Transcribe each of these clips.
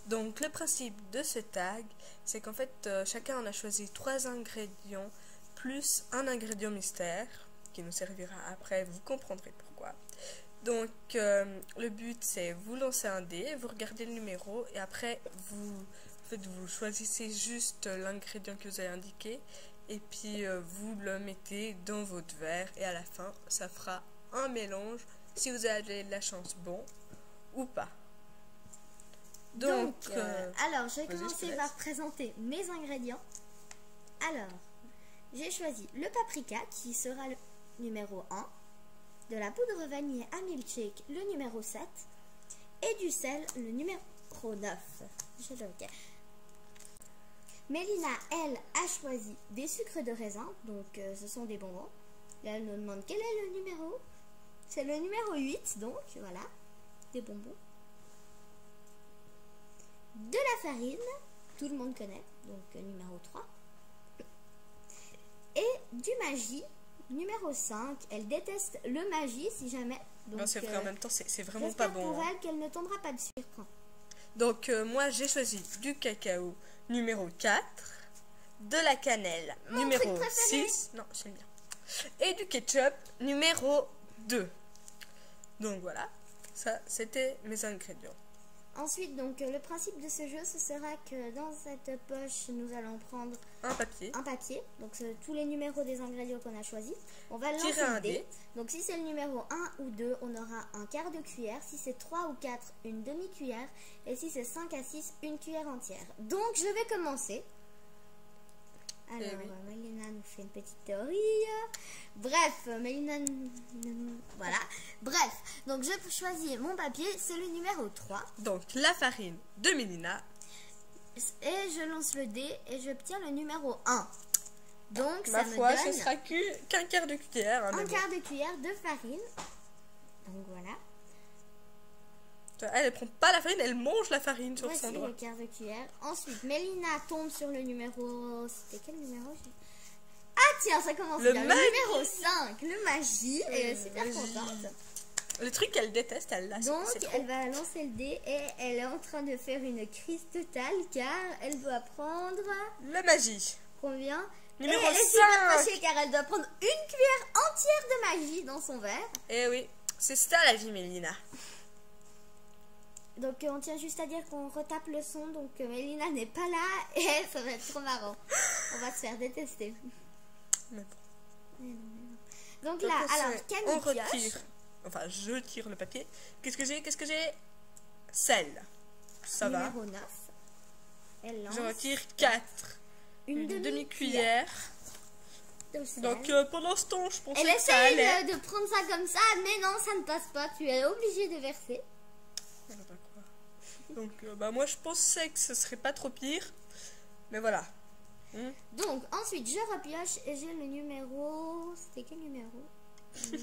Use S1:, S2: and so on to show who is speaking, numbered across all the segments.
S1: Donc le principe de ce tag, c'est qu'en fait chacun en a choisi 3 ingrédients plus un ingrédient mystère qui nous servira après, vous comprendrez pourquoi. Donc le but c'est vous lancez un dé, vous regardez le numéro et après vous choisissez juste l'ingrédient que vous avez indiqué et puis vous le mettez dans votre verre et à la fin ça fera un mélange si vous avez de la chance bon ou pas.
S2: Donc alors je vais commencer par présenter mes ingrédients. Alors j'ai choisi le paprika qui sera le numéro 1, de la poudre vanille à milkshake le numéro 7 et du sel le numéro 9. Mélina, elle, a choisi des sucres de raisin, donc ce sont des bonbons. Et elle me demande quel est le numéro. C'est le numéro 8, donc voilà, des bonbons. De la farine, tout le monde connaît, donc numéro 3. Et du Maggi, numéro 5. Elle déteste le Maggi si jamais.
S1: Non, c'est vrai, en même temps, c'est vraiment pas bon.
S2: Pour elle qu'elle ne tombera pas dessus.
S1: Donc moi j'ai choisi du cacao numéro 4, de la cannelle numéro 6, non j'aime bien, et du ketchup numéro 2. Donc voilà, ça c'était mes ingrédients.
S2: Ensuite, donc le principe de ce jeu, ce sera que dans cette poche, nous allons prendre
S1: un papier.
S2: Donc tous les numéros des ingrédients qu'on a choisis. On va lancer un dé. Donc si c'est le numéro 1 ou 2, on aura un quart de cuillère. Si c'est 3 ou 4, une demi-cuillère. Et si c'est 5 à 6, une cuillère entière. Donc je vais commencer. Alors, Mélina nous fait une petite théorie. Bref, Mélina... Voilà. Bref, donc je choisis mon papier, c'est le numéro 3.
S1: Donc, la farine de Mélina.
S2: Et je lance le dé et j'obtiens le numéro 1. Donc,
S1: ma foi, ce sera qu'un quart de cuillère. Hein,
S2: un quart de cuillère de farine. Donc, voilà.
S1: Elle prend pas la farine, elle mange la farine sur son doigt.
S2: Le quart de cuillère. Ensuite, Mélina tombe sur le numéro... C'était quel numéro? Ah tiens, ça commence bien. Le numéro 5, le Maggi. Elle est super contente.
S1: Le truc qu'elle déteste, elle l'a.
S2: Donc, elle va lancer le dé et elle est en train de faire une crise totale car elle doit prendre...
S1: Le Maggi.
S2: Combien?
S1: Numéro 5.
S2: Elle est super fâchée car elle doit prendre une cuillère entière de Maggi dans son verre.
S1: Eh oui, c'est ça la vie, Mélina.
S2: Donc on tient juste à dire qu'on retape le son, donc Mélina n'est pas là et ça va être trop marrant. On va se faire détester.
S1: Mais bon.
S2: Donc là, alors Camille pioche.
S1: Enfin, je tire le papier. Qu'est-ce que j'ai? Sel. Ça va.
S2: Numéro 9. Elle lance.
S1: Je retire 4. Une demi-cuillère. Donc pendant ce temps, je pensais
S2: elle
S1: que ça allait.
S2: Elle essaye de prendre ça comme ça, mais non, ça ne passe pas. Tu es obligé de verser.
S1: Donc moi je pensais que ce serait pas trop pire, mais voilà.
S2: Donc ensuite je repioche et j'ai le numéro... C'était quel numéro? Le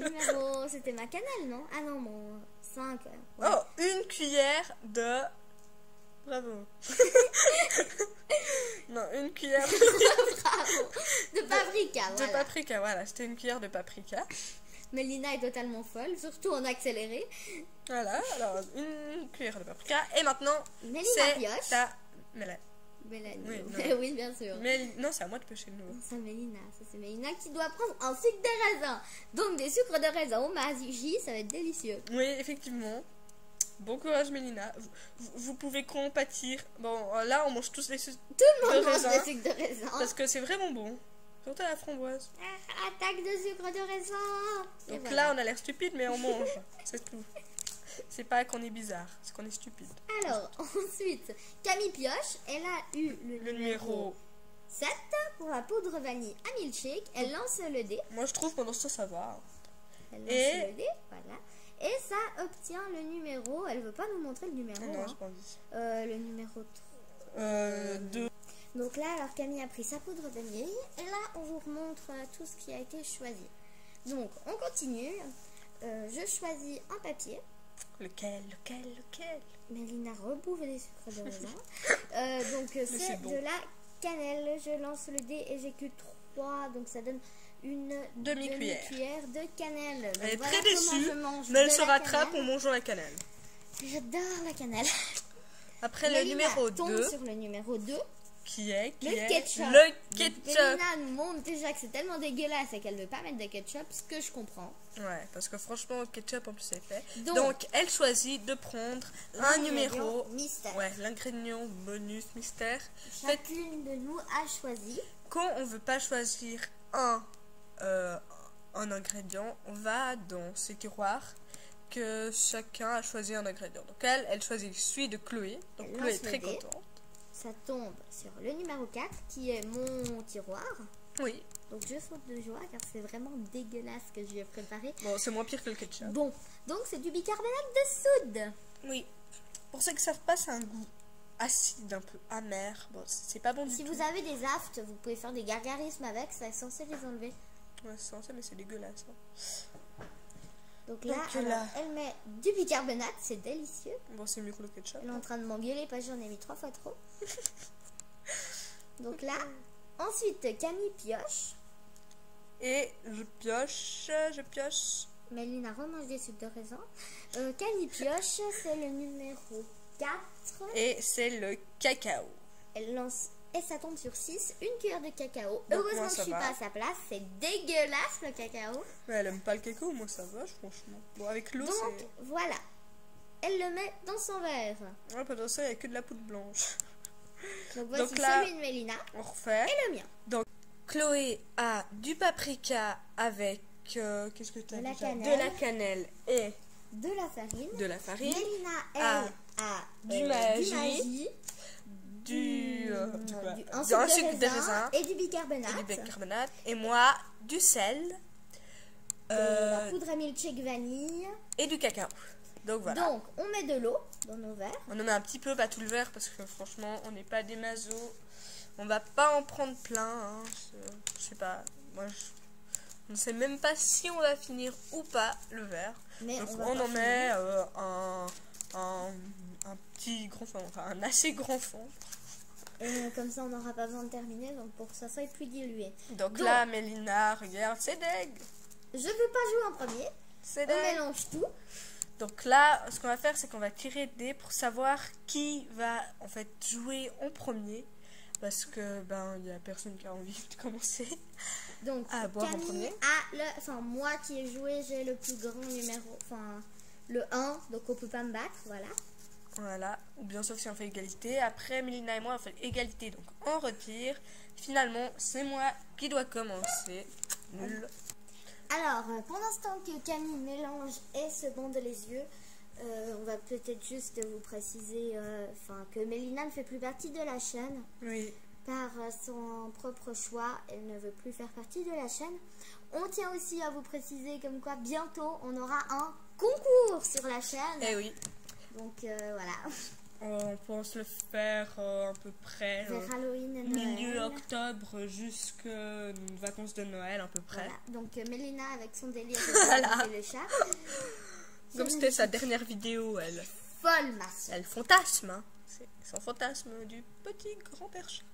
S2: numéro... C'était ma cannelle, non? Ah non, mon 5.
S1: Ouais. Oh, une cuillère de... Bravo. Non, une cuillère
S2: Bravo. De paprika, voilà.
S1: De paprika, voilà, c'était une cuillère de paprika.
S2: Mélina est totalement folle, surtout en accéléré.
S1: Voilà, alors une cuillère de paprika. Et maintenant,
S2: Mélina pioche.
S1: Ta...
S2: Mélanie.
S1: Oui,
S2: oui, bien sûr.
S1: Non, c'est à moi de piocher le nouveau.
S2: C'est Mélina. C'est Mélina qui doit prendre un sucre de raisin. Donc des sucres de raisin au Maggi, ça va être délicieux.
S1: Oui, effectivement. Bon courage, Mélina. Vous pouvez compatir. Bon, là, on mange tous les sucres
S2: de raisin. Tout le monde mange des sucres de raisin.
S1: Parce que c'est vraiment bon. Surtout à la framboise.
S2: Attaque de sucre de raisin.
S1: Donc voilà. Là, on a l'air stupide, mais on mange. C'est tout. C'est pas qu'on est bizarre, c'est qu'on est stupide.
S2: Alors, ensuite, Camille pioche. Elle a eu le numéro 7 pour la poudre vanille à milkshake. Elle lance le dé.
S1: Moi, je trouve pendant ça, ça va.
S2: Elle lance le dé, voilà. Et ça obtient le numéro... Elle veut pas nous montrer le numéro.
S1: Non,
S2: hein.
S1: j'ai pas envie.
S2: Le numéro
S1: 2.
S2: Donc là, alors Camille a pris sa poudre vanille. Et là, on vous remontre tout ce qui a été choisi. Donc, on continue. Je choisis un papier.
S1: Lequel?
S2: Mélina rebouffe des sucres de raisin. Donc, c'est bon. De la cannelle. Je lance le dé et j'ai que 3. Donc, ça donne une demi-cuillère de cannelle. Donc,
S1: elle est
S2: voilà
S1: très déçue, mais elle se rattrape en mangeant la cannelle.
S2: J'adore la cannelle.
S1: Après le numéro 2.
S2: Sur le numéro 2.
S1: Qui est
S2: le ketchup.
S1: Le ketchup.
S2: Mélina nous montre déjà que c'est tellement dégueulasse et qu'elle ne veut pas mettre de ketchup, ce que je comprends.
S1: Ouais, parce que franchement, le ketchup en plus c'est fait. Donc elle choisit de prendre un numéro
S2: mystère.
S1: Ouais, l'ingrédient bonus mystère.
S2: Chacune de nous a choisi.
S1: Quand on veut pas choisir un ingrédient, on va dans ces tiroirs que chacun a choisi un ingrédient. Donc elle choisit celui de Chloé. Donc Chloé est très contente.
S2: Ça tombe sur le numéro 4 qui est mon tiroir.
S1: Oui.
S2: Donc je saute de joie car c'est vraiment dégueulasse ce que je lui ai préparé.
S1: Bon, c'est moins pire que le ketchup.
S2: Bon, donc c'est du bicarbonate de soude.
S1: Oui. Pour ceux qui savent pas, c'est un goût acide, un peu amer. Bon, c'est pas bon du tout.
S2: Si vous avez des aftes, vous pouvez faire des gargarismes avec, ça est censé les enlever.
S1: Ouais, c'est censé, mais c'est dégueulasse. Hein.
S2: Donc là, elle met du bicarbonate, c'est délicieux.
S1: Bon, c'est mieux que le ketchup.
S2: Elle est en train de m'engueuler parce que j'en ai mis 3 fois trop. Donc là, ensuite Camille pioche.
S1: Et je pioche.
S2: Mélina remange des sucres de raisin. Camille pioche, c'est le numéro 4.
S1: Et c'est le cacao.
S2: Elle lance et ça tombe sur 6, une cuillère de cacao. Donc heureusement que je suis pas à sa place, c'est dégueulasse le cacao.
S1: Mais elle aime pas le cacao, moi ça va franchement. Bon, avec l'eau c'est...
S2: Donc voilà, elle le met dans son verre.
S1: Ouais, pendant ça il n'y a que de la poudre blanche.
S2: Donc voici celui de Mélina.
S1: On refait.
S2: Et le mien.
S1: Donc Chloé a du paprika avec... qu'est-ce que tu as déjà ? De la cannelle et...
S2: De la farine.
S1: Mélina,
S2: elle a
S1: du magie. Un sucre de raisin
S2: et du bicarbonate.
S1: Et moi, du sel.
S2: La poudre à milkshake vanille.
S1: Et du cacao. Donc voilà.
S2: Donc on met de l'eau dans nos verres.
S1: On en met un petit peu, pas tout le verre, parce que franchement, on n'est pas des mazos. On va pas en prendre plein. Hein. Je sais pas. Moi, on ne sait même pas si on va finir ou pas le verre.
S2: Mais
S1: donc on en met un petit grand fond, enfin un assez grand fond.
S2: Et comme ça on n'aura pas besoin de terminer, donc pour que ça soit plus dilué.
S1: Donc là Mélina, regarde, c'est deg.
S2: Je veux pas jouer en premier.
S1: C'est
S2: deg. On mélange tout.
S1: Donc là, ce qu'on va faire, c'est qu'on va tirer des dés pour savoir qui va en fait jouer en premier. Parce que il y a personne qui a envie de commencer.
S2: Donc
S1: à boire en premier.
S2: Moi qui ai joué, j'ai le plus grand numéro, le 1, donc on peut pas me battre, voilà.
S1: Voilà, ou bien sauf si on fait égalité. Après, Mélina et moi, on fait égalité, donc on retire. Finalement, c'est moi qui dois commencer. Nul.
S2: Alors, pendant ce temps que Camille mélange et se bande les yeux, on va peut-être juste vous préciser que Mélina ne fait plus partie de la chaîne.
S1: Oui.
S2: Par son propre choix, elle ne veut plus faire partie de la chaîne. On tient aussi à vous préciser comme quoi bientôt on aura un concours sur la chaîne.
S1: Eh oui.
S2: Donc voilà.
S1: On pense le faire à peu près
S2: vers Halloween et
S1: milieu
S2: Noël.
S1: Octobre jusqu'aux vacances de Noël à peu près.
S2: Voilà. Donc Mélina avec son délire de le chat.
S1: Comme c'était sa dernière vidéo, elle.
S2: Folle masse.
S1: Elle fantasme. Hein. C'est son fantasme du petit grand-père chat.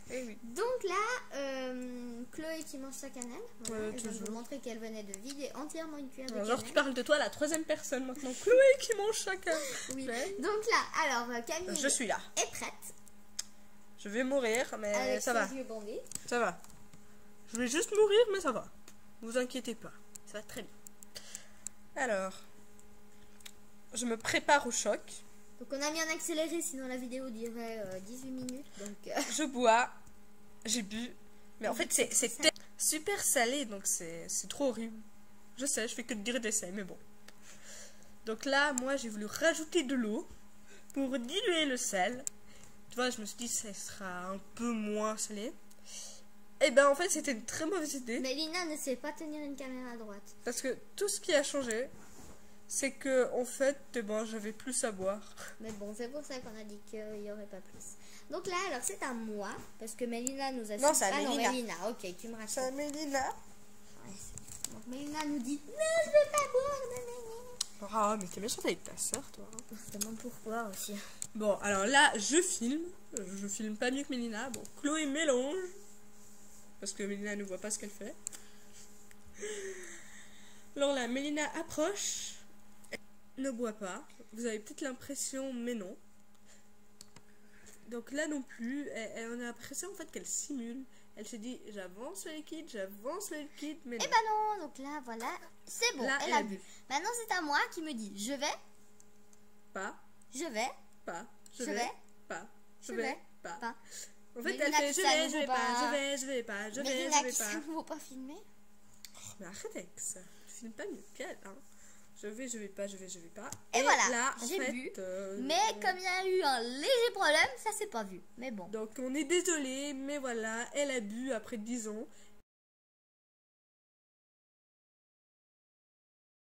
S1: Eh oui.
S2: Donc là, Chloé qui mange sa cannelle. Voilà, elle va vous montrer qu'elle venait de vider entièrement une cuillère de cannelle.
S1: Genre tu parles de toi, la troisième personne maintenant. Chloé qui mange sa cannelle.
S2: Oui. Ouais. Donc là, alors Camille
S1: je suis là.
S2: Est prête.
S1: Je vais mourir, mais
S2: avec
S1: ça va.
S2: Yeux bandés.
S1: Ça va. Je vais juste mourir, mais ça va. Ne vous inquiétez pas. Ça va très bien. Alors, je me prépare au choc.
S2: Donc on a mis en accéléré, sinon la vidéo durait 18 minutes. Donc
S1: je bois, j'ai bu, mais en fait c'est super salé, donc c'est trop horrible. Je sais, je fais que de dire d'essai, mais bon. Donc là, moi j'ai voulu rajouter de l'eau pour diluer le sel. Tu vois, je me suis dit ça sera un peu moins salé. Et ben en fait c'était une très mauvaise idée.
S2: Mélina ne sait pas tenir une caméra à droite.
S1: Parce que tout ce qui a changé, c'est que en fait, j'avais plus à boire. Mais
S2: bon, c'est pour ça qu'on a dit qu'il n'y aurait pas plus. Donc là, alors c'est à moi, parce que Mélina nous a...
S1: Non, c'est à Mélina.
S2: Non, Mélina, ok, tu me rassures.
S1: C'est à Mélina.
S2: Ouais, donc Mélina nous dit, non, je veux pas boire,
S1: Ah, mais t'es méchante avec ta soeur, toi.
S2: Je te demande pourquoi aussi.
S1: Bon, alors là, je filme. Je filme pas mieux que Mélina. Bon, Chloé mélange. Parce que Mélina ne voit pas ce qu'elle fait. Alors là, Mélina approche. ne boit pas. Vous avez peut-être l'impression, mais non. Donc là non plus, on a l'impression en fait qu'elle simule. Elle se dit j'avance le liquide, mais
S2: non. Eh ben non, donc là voilà, c'est bon, là, elle a bu. Maintenant c'est à moi qui me dit je vais,
S1: pas,
S2: je vais,
S1: pas,
S2: je vais,
S1: pas,
S2: je vais,
S1: pas.
S2: pas.
S1: En fait elle fait je vais pas, je vais pas.
S2: Il ne faut pas filmer.
S1: Oh, mais arrête avec ça, je filme pas mieux qu'elle, hein. Je vais pas.
S2: Et voilà, là, j'ai bu. Mais comme il y a eu un léger problème, ça s'est pas vu. Mais bon.
S1: Donc on est désolé, mais voilà, elle a bu après 10 ans.